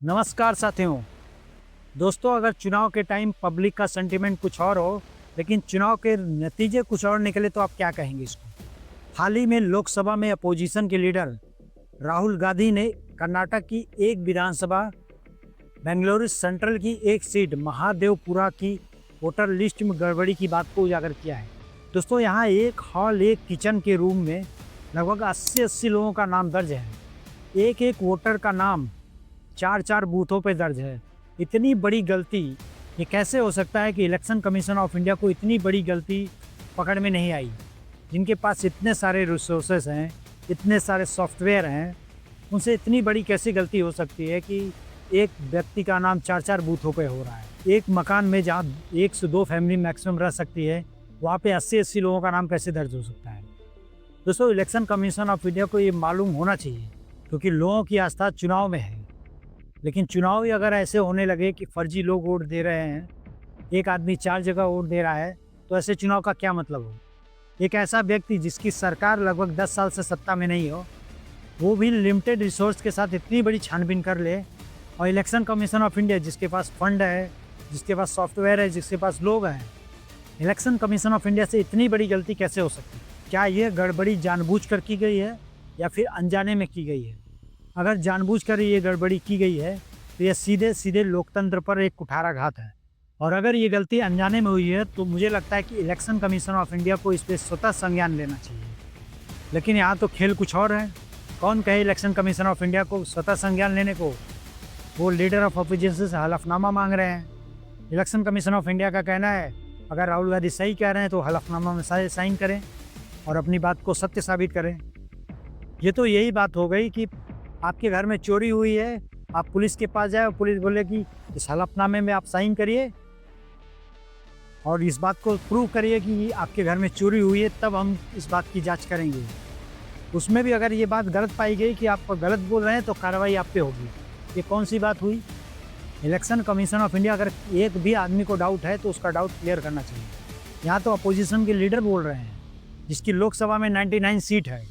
नमस्कार साथियों। दोस्तों, अगर चुनाव के टाइम पब्लिक का सेंटिमेंट कुछ और हो लेकिन चुनाव के नतीजे कुछ और निकले तो आप क्या कहेंगे इसको? हाल ही में लोकसभा में अपोजिशन के लीडर राहुल गांधी ने कर्नाटक की एक विधानसभा बेंगलुरु सेंट्रल की एक सीट महादेवपुरा की वोटर लिस्ट में गड़बड़ी की बात को उजागर किया है। दोस्तों, यहाँ एक हॉल एक किचन के रूम में लगभग 80 लोगों का नाम दर्ज है। एक एक वोटर का नाम 4 बूथों पे दर्ज है। इतनी बड़ी गलती, ये कैसे हो सकता है कि इलेक्शन कमीशन ऑफ इंडिया को इतनी बड़ी गलती पकड़ में नहीं आई? जिनके पास इतने सारे रिसोर्सेज हैं, इतने सारे सॉफ्टवेयर हैं, उनसे इतनी बड़ी कैसी गलती हो सकती है कि एक व्यक्ति का नाम 4 बूथों पे हो रहा है। एक मकान में जहाँ 1 से 2 फैमिली मैक्सिमम रह सकती है, वहाँ पे 80 लोगों का नाम कैसे दर्ज हो सकता है? दोस्तों, इलेक्शन कमीशन ऑफ इंडिया को ये मालूम होना चाहिए, क्योंकि लोगों की आस्था चुनाव में है। लेकिन चुनाव ही अगर ऐसे होने लगे कि फर्जी लोग वोट दे रहे हैं, एक आदमी 4 जगह वोट दे रहा है, तो ऐसे चुनाव का क्या मतलब हो? एक ऐसा व्यक्ति जिसकी सरकार लगभग 10 साल से सत्ता में नहीं हो, वो भी लिमिटेड रिसोर्स के साथ इतनी बड़ी छानबीन कर ले, और इलेक्शन कमीशन ऑफ इंडिया जिसके पास फंड है, जिसके पास सॉफ्टवेयर है, जिसके पास लोग हैं, इलेक्शन कमीशन ऑफ इंडिया से इतनी बड़ी गलती कैसे हो सकती है? क्या ये गड़बड़ी जानबूझकर की गई है या फिर अनजाने में की गई है? अगर जानबूझकर ये गड़बड़ी की गई है तो यह सीधे सीधे लोकतंत्र पर एक कुठाराघात है। और अगर ये गलती अनजाने में हुई है तो मुझे लगता है कि इलेक्शन कमीशन ऑफ इंडिया को इस पर स्वतः संज्ञान लेना चाहिए। लेकिन यहाँ तो खेल कुछ और है। कौन कहे इलेक्शन कमीशन ऑफ इंडिया को स्वतः संज्ञान लेने को? वो लीडर ऑफ अपोजिशन से हलफनामा मांग रहे हैं। इलेक्शन कमीशन ऑफ इंडिया का कहना है अगर राहुल गांधी सही कह रहे हैं तो हलफनामा में साइन करें और अपनी बात को सत्य साबित करें। ये तो यही बात हो गई कि आपके घर में चोरी हुई है, आप पुलिस के पास जाए और पुलिस बोले कि इस हलफनामे में आप साइन करिए और इस बात को प्रूव करिए कि आपके घर में चोरी हुई है, तब हम इस बात की जांच करेंगे। उसमें भी अगर ये बात गलत पाई गई कि आप गलत बोल रहे हैं तो कार्रवाई आप पे होगी। ये कौन सी बात हुई? इलेक्शन कमीशन ऑफ इंडिया अगर एक भी आदमी को डाउट है तो उसका डाउट क्लियर करना चाहिए। यहाँ तो अपोजिशन के लीडर बोल रहे हैं जिसकी लोकसभा में 99 सीट है,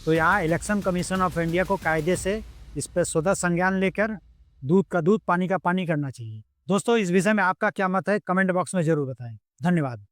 तो यहाँ इलेक्शन कमीशन ऑफ इंडिया को कायदे से इस पर स्वतः संज्ञान लेकर दूध का दूध पानी का पानी करना चाहिए। दोस्तों, इस विषय में आपका क्या मत है? कमेंट बॉक्स में जरूर बताएं। धन्यवाद।